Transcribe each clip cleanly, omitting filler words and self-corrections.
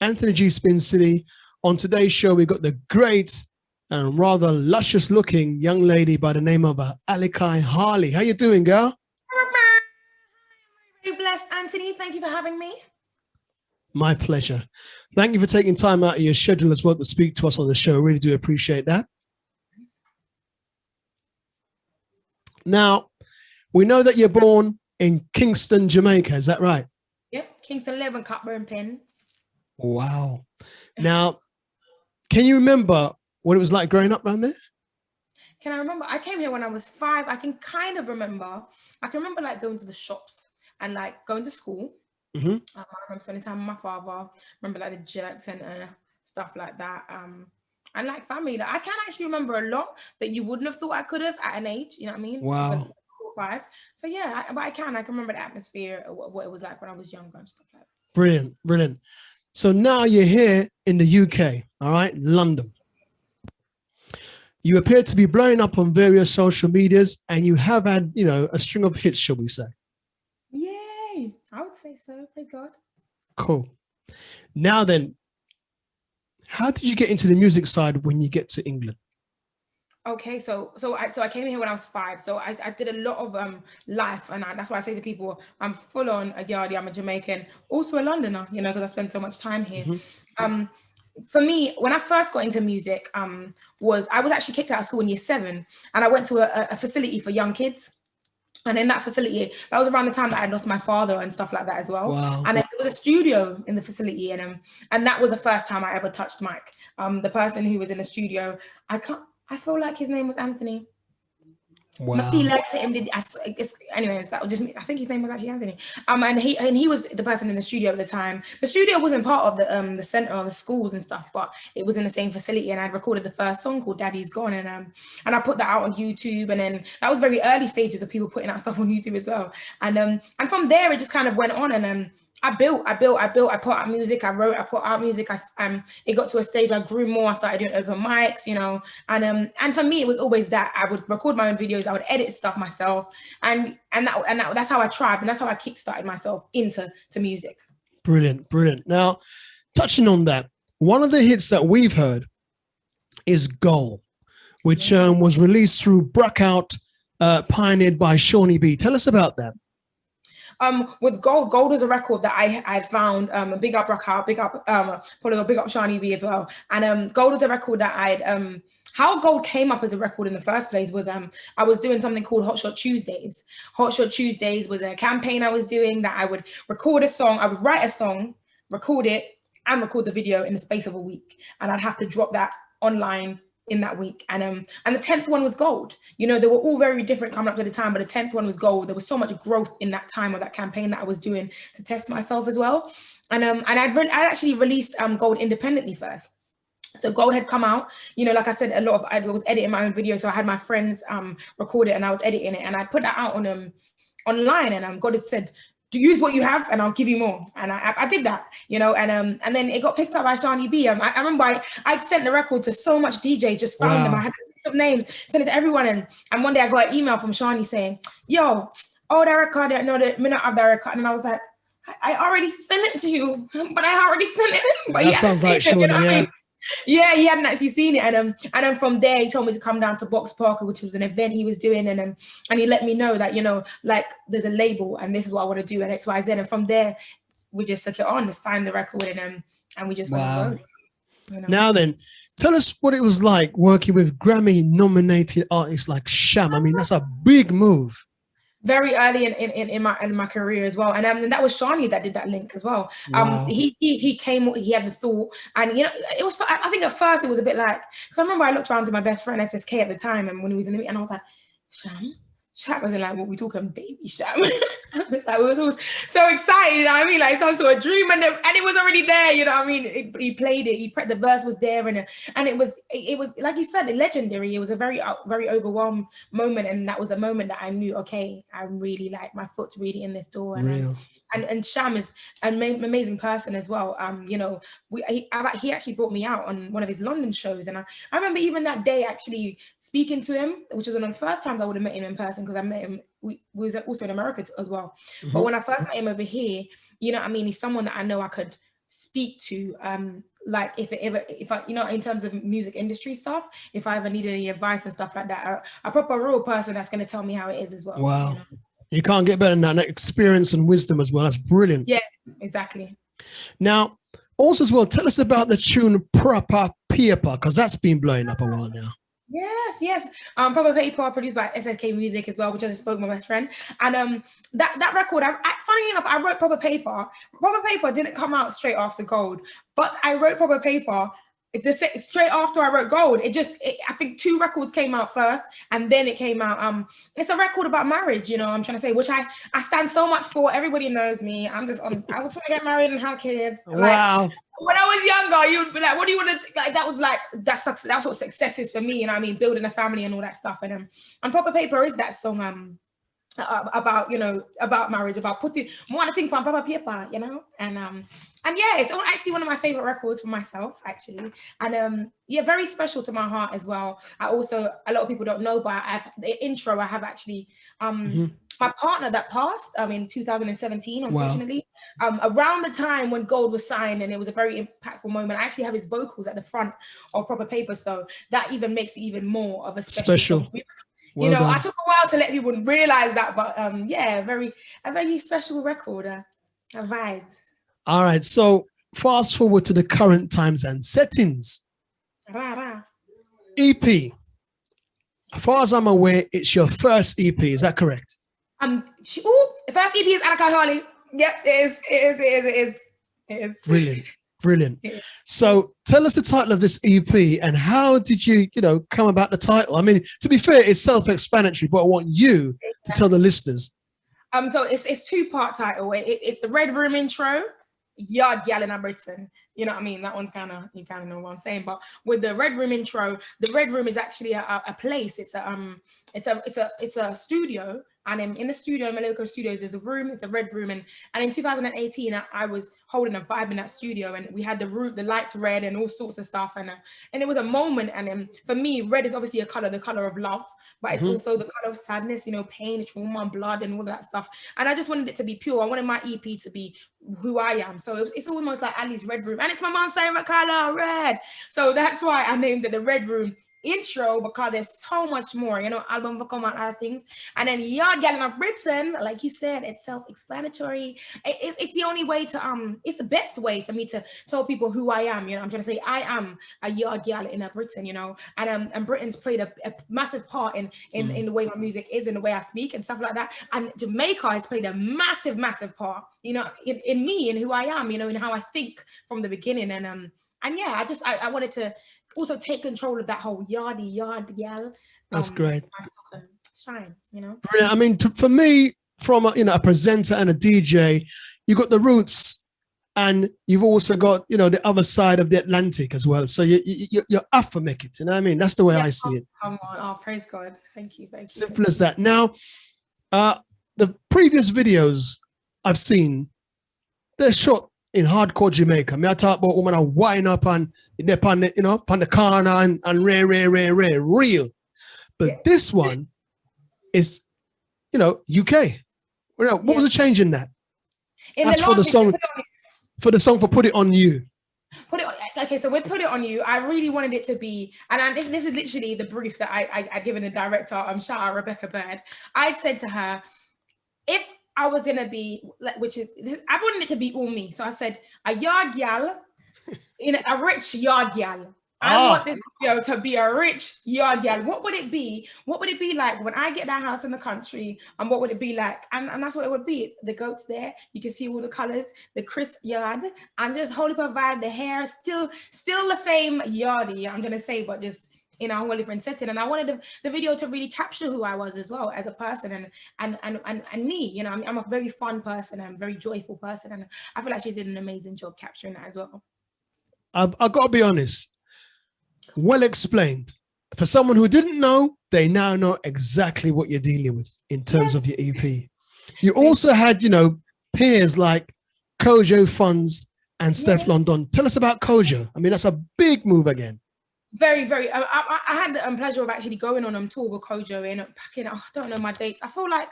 Anthony G. Spincity. On today's show, we got the great and rather luscious looking young lady by the name of Alicai Harley. How you doing, girl? Very blessed, Anthony. Thank you for having me. My pleasure. Thank you for taking time out of your schedule as well to speak to us on the show. Really do appreciate that. Now, we know that you're born in Kingston, Jamaica. Is that right? Yep, Kingston, Lebanon, Cockburn, Penn. Wow. Now, can you remember what it was like growing up around there? Can I remember? I came here when I was 5. I can kind of remember. I can remember like going to the shops and like going to school. I remember spending time with my father. Remember like the jerk center, stuff like that. And like family. Like, I can actually remember a lot that you wouldn't have thought I could have at an age. You know what I mean? Wow. 5. So yeah, but I can remember the atmosphere of what it was like when I was younger and stuff like that. Brilliant, brilliant. So now you're here in the UK, all right, London. You appear to be blowing up on various social medias, and you have had, you know, a string of hits, shall we say? Yay! I would say so. Praise God. Cool. Now then, how did you get into the music side when you get to England? Okay, so I came here when I was 5. So I did a lot of life, and that's why I say to people, I'm full on a Yardie. I'm a Jamaican, also a Londoner, you know, because I spent so much time here. For me, when I first got into music, I was actually kicked out of school in year 7, and I went to a facility for young kids. And in that facility, that was around the time that I lost my father and stuff like that as well. Wow. And there was a studio in the facility, and that was the first time I ever touched mic. The person who was in the studio, I feel like his name was Anthony. Wow. Anyways, that was just me. I think his name was actually Anthony. And he was the person in the studio at the time. The studio wasn't part of the center or the schools and stuff, but it was in the same facility. And I'd recorded the first song called Daddy's Gone, and I put that out on YouTube. And then that was very early stages of people putting out stuff on YouTube as well. And from there it just kind of went on, and I built, I put out music, I wrote, I put out music. It got to a stage I grew more, I started doing open mics, you know, and for me, it was always that I would record my own videos, I would edit stuff myself, and that's how I thrived, and that's how I kickstarted myself into music. Brilliant, brilliant. Now, touching on that, one of the hits that we've heard is Goal, which was released through Brackout, pioneered by Shawnee B. Tell us about that. With Gold was a record that I had found. Big up Brackout, big up probably big up Shawnee B as well. And Gold was a record that how Gold came up as a record in the first place was I was doing something called Hot Shot Tuesdays. Hot Shot Tuesdays was a campaign I was doing that I would record a song, I would write a song, record it, and record the video in the space of a week, and I'd have to drop that online in that week. And the 10th one was Gold. You know, they were all very different coming up to the time, but the 10th one was Gold. There was so much growth in that time of that campaign that I was doing to test myself as well. And I actually released Gold independently first. So Gold had come out, you know, like I said, I was editing my own video. So I had my friends record it, and I was editing it, and I put that out on online, and God had said, to use what you have and I'll give you more. And I did that, you know, and then it got picked up by Shawnee B. I remember I sent the record to so much DJ, just found them. I had a list of names, sent it to everyone. And one day I got an email from Shawnee saying, yo, that record, I know the minute of that record. And I was like, I already sent it to you, but I already sent it. But that sounds like Shawnee, you know what I mean? Yeah, he hadn't actually seen it, and then from there he told me to come down to Box Parker, which was an event he was doing, and he let me know that, you know, like there's a label and this is what I want to do and XYZ, and from there we just took it on, signed the record, and we just went on road, you know? Now then, tell us what it was like working with Grammy-nominated artists like Sham. I mean, that's a big move. Very early in my career as well, and that was Shawnee that did that link as well. Wow. He came, he had the thought, and you know, it was. I think at first it was a bit like, because I remember I looked around to my best friend SSK at the time, and when he was in the meeting, and I was like, Sham wasn't like, what we talking, baby Sham. I was like, we was all so excited, you know what I mean? Like some sort of dream, and it was already there, you know what I mean? He played it, the verse was there, and it was like you said, legendary. It was a very overwhelmed moment, and that was a moment that I knew, okay, I'm really like, my foot's really in this door, and Sham is an amazing person as well. You know, he actually brought me out on one of his London shows, and I remember even that day actually speaking to him, which was one of the first times I would have met him in person, because I met him, we was also in America as well. But when I first met him over here, you know what I mean, he's someone that I know I could speak to, like if I, you know, in terms of music industry stuff, if I ever needed any advice and stuff like that, a proper real person that's going to tell me how it is as well. Wow. You know? You can't get better than that experience and wisdom as well. That's brilliant. Yeah, exactly. Now, also as well, tell us about the tune Proper Paper, because that's been blowing up a while now. Yes. Proper Paper produced by SSK Music as well, which I just spoke with my best friend. And that record, funny enough, I wrote Proper Paper. Proper Paper didn't come out straight after Gold, but I wrote Proper Paper straight after I wrote Gold. I think 2 records came out first, and then it came out. It's a record about marriage, you know. I'm trying to say, which I stand so much for. Everybody knows me. I just want to get married and have kids. Wow. Like, when I was younger, you'd be like, "What do you want to?" Like that was like that's what success is for me. You know what I mean? Building a family and all that stuff. And Proper Paper is that song about, you know, about marriage, about putting more to think on proper paper, you know. And yeah, it's actually one of my favorite records for myself, actually. And yeah, very special to my heart as well. I also, a lot of people don't know, but the intro I have actually my partner that passed in 2017, unfortunately. Wow. Around the time when Gold was signed, and it was a very impactful moment, I actually have his vocals at the front of Proper Paper, so that even makes it even more of a special. Well, you know, done. I took a while to let people realize that, but yeah, a very special record, vibes. All right, so fast forward to the current times and settings. EP. As far as I'm aware, it's your first EP. Is that correct? The first EP is Alicai Harley. Yep, it is. Brilliant. So tell us the title of this EP and how did you come about the title? I mean, to be fair, it's self-explanatory, but I want you to tell the listeners. So it's 2-part title. It's the Red Room intro, Yard Gal in Britain. You know what I mean? That one's you kind of know what I'm saying. But with the Red Room intro, the Red Room is actually a place. It's a studio. And in the studio, in Maloko Studios, there's a room. It's a red room. And in 2018, I was holding a vibe in that studio, and we had the lights red and all sorts of stuff. And it was a moment. And for me, red is obviously a color, the color of love, but it's also the color of sadness, you know, pain, trauma, blood, and all that stuff. And I just wanted it to be pure. I wanted my EP to be who I am. So it's almost like Ali's Red Room, and it's my mom's favorite color, red. So that's why I named it the Red Room intro, because there's so much more, you know, album will come out, other things. And then Yard Gal in Britain, like you said, it's self-explanatory. It's the only way to it's the best way for me to tell people who I am. You know, I'm trying to say I am a Yard Gal in Britain, you know, and Britain's played a massive part in the way my music is and the way I speak and stuff like that. And Jamaica has played a massive part, you know, in me and who I am, you know, and how I think from the beginning. And yeah, I wanted to also take control of that whole yard gal. That's great. Shine, you know. Brilliant. I mean, for me, from a presenter and a DJ, you got the roots, and you've also got the other side of the Atlantic as well. So you're up for make it. You know what I mean? That's the way I see it. Come on, oh praise God! Thank you. Simple as that. Now, the previous videos I've seen, they're shot in hardcore Jamaica. Me I talk about women are wind up on the corner and real. But this one is, UK. What was the change in that? That's for the song. For the song for Put It On You. Okay, so with Put It On You, I really wanted it to be, and this is literally the brief that I'd given the director, shout out Rebecca Bird. I'd said to her, if I was gonna be I wanted it to be all me. So I said a yard gal, a rich yard gal. I want this video to be a rich yard gal. What would it be? What would it be like when I get that house in the country? And what would it be like? And that's what it would be. The goats there, you can see all the colors, the crisp yard, and just whole heap of vibe. The hair still the same yardy, I'm gonna say, but just in a whole different setting. And I wanted the video to really capture who I was as well as a person and me. You know, I'm a very fun person. I'm a very joyful person, and I feel like she did an amazing job capturing that as well. I've got to be honest. Well explained. For someone who didn't know, they now know exactly what you're dealing with in terms of your EP. You also had, peers like Kojo Funds and Steph London. Tell us about Kojo. I mean, that's a big move again. Very, very. I had the pleasure of actually going on tour with Kojo back in, I don't know my dates. I feel like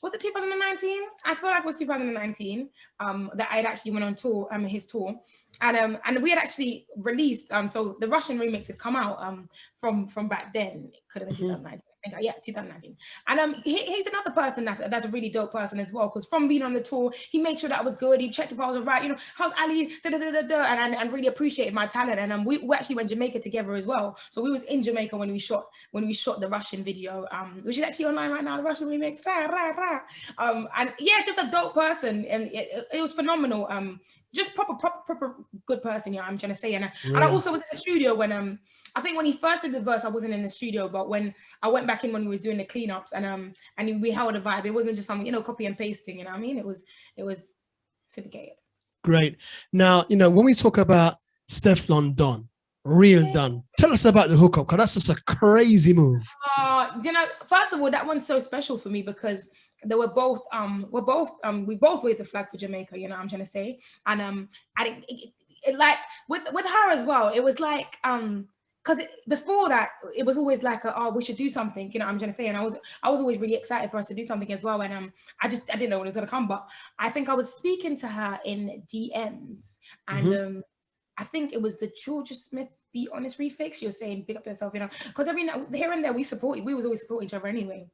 was it 2019? I feel like it was 2019 that I had actually went on tour, his tour, and we had actually released so the Russian remix had come out from back then. It could have been 2019. Yeah, 2019. And he's another person that's a really dope person as well, because from being on the tour, he made sure that I was good. He checked if I was all right, you know, how's Ali, and really appreciated my talent. And we actually went to Jamaica together as well. So we was in Jamaica when we shot the Russian video, which is actually online right now, the Russian remix. And yeah, just a dope person, and it was phenomenal. Just proper good person, you know, I'm trying to say. And I also was in the studio when I think when he first did the verse, I wasn't in the studio, but when I went back in when we was doing the cleanups, and we held a vibe. It wasn't just something, you know, copy and pasting, you know what I mean? It was syndicated. Great. Now, you know, when we talk about Stefflon Don, real Don, tell us about the hookup, because that's just a crazy move. You know, first of all, that one's so special for me because they were both we both waved the flag for Jamaica, you know what I'm trying to say. And I it like with her as well, it was like because before that it was always like oh, we should do something, you know what I'm trying to say. And I was always really excited for us to do something as well. And I didn't know when it was gonna come, but I think I was speaking to her in DMs, and I think it was the Georgia Smith Be Honest refix. She was saying, "Big up yourself," you know, because every now here and there we was always support each other anyway.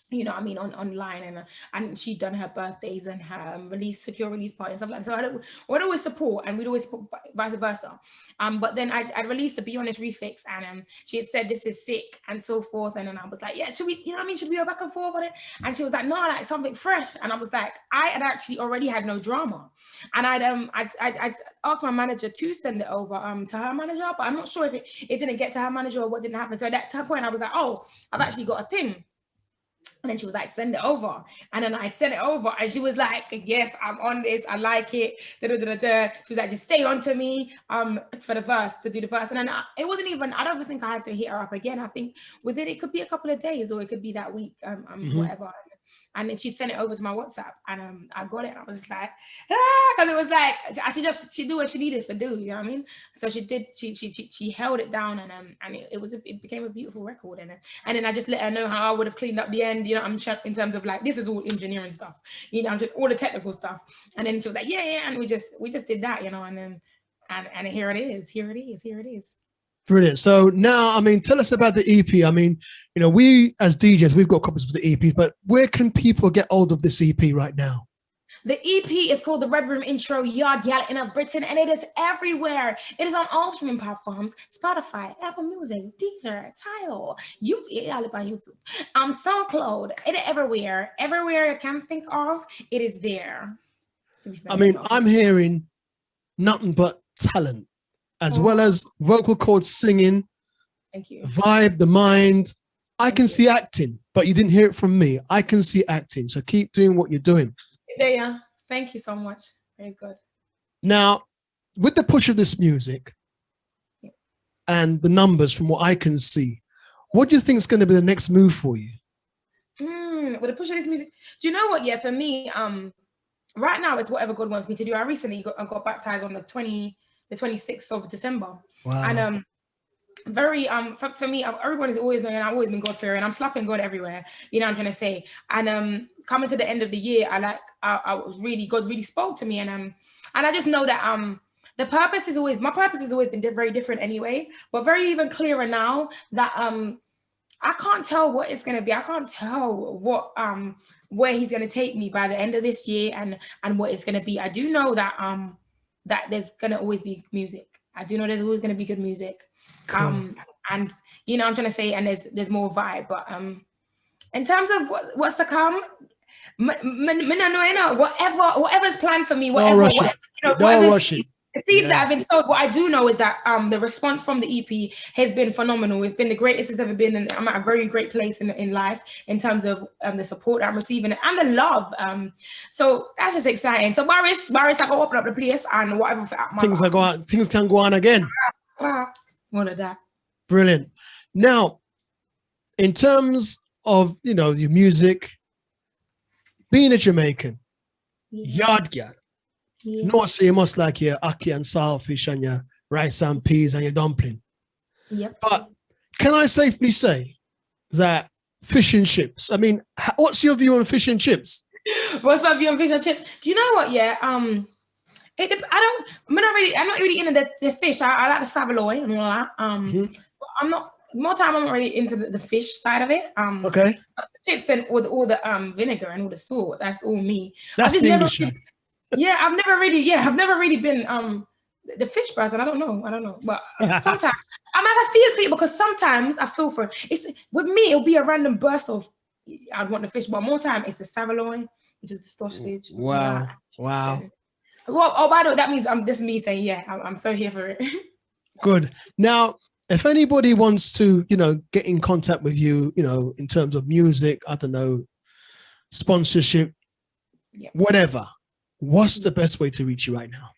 You know what I mean, online, and she'd done her birthdays and her secure release party and stuff like that. So I'd always support, and we'd always support vice versa. But then I released the Be Honest refix, and she had said this is sick and so forth. And then I was like, yeah, should we, you know what I mean, should we go back and forth on it? And she was like, no, like something fresh. And I was like, I had actually already had no drama, and I'd asked my manager to send it over to her manager, but I'm not sure if it didn't get to her manager or what didn't happen. So at that point I was like, oh, I've actually got a thing. And then she was like, send it over. And then I'd send it over. And she was like, yes, I'm on this. I like it. She was like, just stay on to me for the verse, to do the verse. And then it wasn't even, I don't think I had to hit her up again. I think with it could be a couple of days or it could be that week, whatever. And then she'd send it over to my WhatsApp, and I got it. And I was just like, because it was like she do what she needed to do, you know what I mean? So she did. She held it down, and it became a beautiful record. And then I just let her know how I would have cleaned up the end, you know. I'm in terms of like, this is all engineering stuff, you know, just all the technical stuff. And then she was like, yeah, and we just did that, you know. And then and here it is. Brilliant. So now, I mean, tell us about the EP. I mean, you know, we as DJs, we've got copies of the EP, but where can people get hold of this EP right now? The EP is called The Red Room Intro Yard Gal in Britain, and it is everywhere. It is on all streaming platforms: Spotify, Apple Music, Deezer, Tidal, YouTube, SoundCloud. It is everywhere. Everywhere you can think of, it is there. I mean, I'm hearing nothing but talent, as well as vocal cords singing. Thank you. Vibe, the mind. I can see acting, but you didn't hear it from me. I can see acting. So keep doing what you're doing. Yeah. Thank you so much. Very good. Now, with the push of this music and the numbers from what I can see, what do you think is going to be the next move for you? With the push of this music, do you know what? Yeah, for me, right now it's whatever God wants me to do. I recently got baptized on the 26th of December. Wow. And very for me, everyone is always knowing I've always been God fearing. I'm slapping God everywhere, you know what I'm trying to say. And coming to the end of the year, I was really, God really spoke to me, and I just know that my purpose has always been very different anyway, but very even clearer now that I can't tell what it's going to be. I can't tell what where he's going to take me by the end of this year, and what it's going to be. I do know that that there's going to always be music. I do know there's always going to be good music. Cool. And you know I'm trying to say, and there's more vibe, but in terms of what's to come, whatever's planned for me, whatever the seeds that have been sowed. What I do know is that the response from the EP has been phenomenal. It's been the greatest it's ever been, and I'm at a very great place in life in terms of the support I'm receiving and the love. So that's just exciting. So Barris, I go open up the place and whatever. Things can go on again. All of that. Brilliant. Now, in terms of, you know, your music, being a Jamaican, yard girl, no, so you must like your ackee and saltfish and your rice and peas and your dumpling. Yep. But can I safely say that fish and chips. I mean, what's your view on fish and chips? What's my view on fish and chips? Do you know what? Yeah. I'm not really into the fish. I like the saveloy and all that. But I'm not. I'm not really into the fish side of it. Okay. The chips and all the vinegar and all the salt. That's all me. That's the English. I've never really been the fish person. I don't know. But sometimes I might feel for it because sometimes I feel for it. It's with me. It'll be a random burst of I'd want the fish, but more time it's the saveloy, which is the sausage. Wow. Well, by the way, that means this me saying, yeah, I'm so here for it. Good. Now, if anybody wants to, get in contact with you, in terms of music, I don't know, sponsorship, whatever, what's the best way to reach you right now?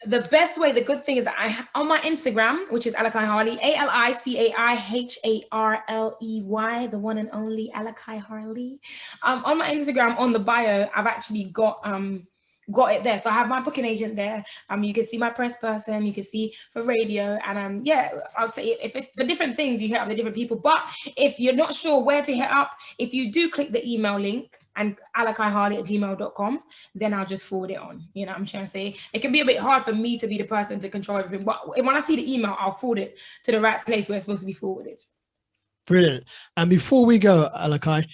The best way, the good thing is on my Instagram, which is Alicai Harley, ALICAIHARLEY, the one and only Alicai Harley. On my Instagram, on the bio, I've actually got it there. So I have my booking agent there. You can see my press person, you can see for radio, and I'll say if it's for different things, you hit up the different people. But if you're not sure where to hit up, if you do click the email link and alicaiharley@gmail.com, then I'll just forward it on. You know what I'm trying to say? It can be a bit hard for me to be the person to control everything, but when I see the email, I'll forward it to the right place where it's supposed to be forwarded. Brilliant. And before we go, Alicai,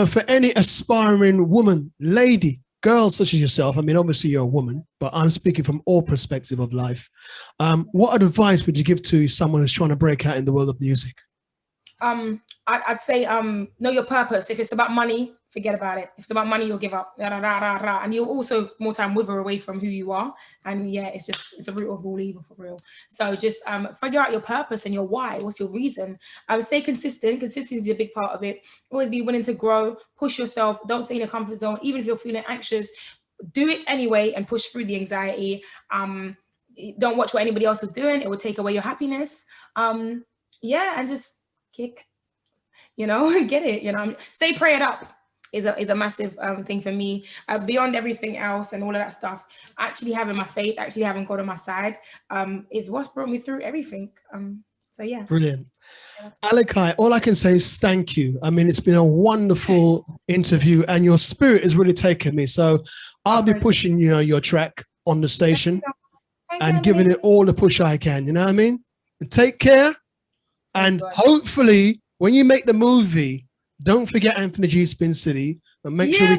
for any aspiring woman, lady, girl such as yourself, I mean, obviously you're a woman, but I'm speaking from all perspective of life. What advice would you give to someone who's trying to break out in the world of music? I'd say know your purpose. If it's about money, forget about it. If it's about money, you'll give up. And you'll also more time wither away from who you are. And it's a root of all evil for real. So just figure out your purpose and your why. What's your reason? I would say consistent. Consistency is a big part of it. Always be willing to grow, push yourself. Don't stay in your comfort zone. Even if you're feeling anxious, do it anyway and push through the anxiety. Don't watch what anybody else is doing. It will take away your happiness. And just kick, get it, stay prayed up is a massive thing for me. Beyond everything else and all of that stuff, actually having my faith, actually having God on my side is what's brought me through everything. So yeah. Brilliant. Alicai, all I can say is thank you. I mean, it's been a wonderful interview and your spirit has really taken me. So I'll be pushing your track on the station and giving it all the push I can, you know what I mean? Take care. And hopefully when you make the movie, don't forget Anthony G Spincity, and make sure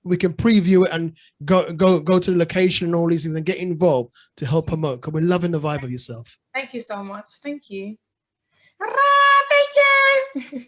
we can preview it and go to the location and all these things and get involved to help promote, because we're loving the vibe of yourself. Thank you so much. Thank you. Thank you.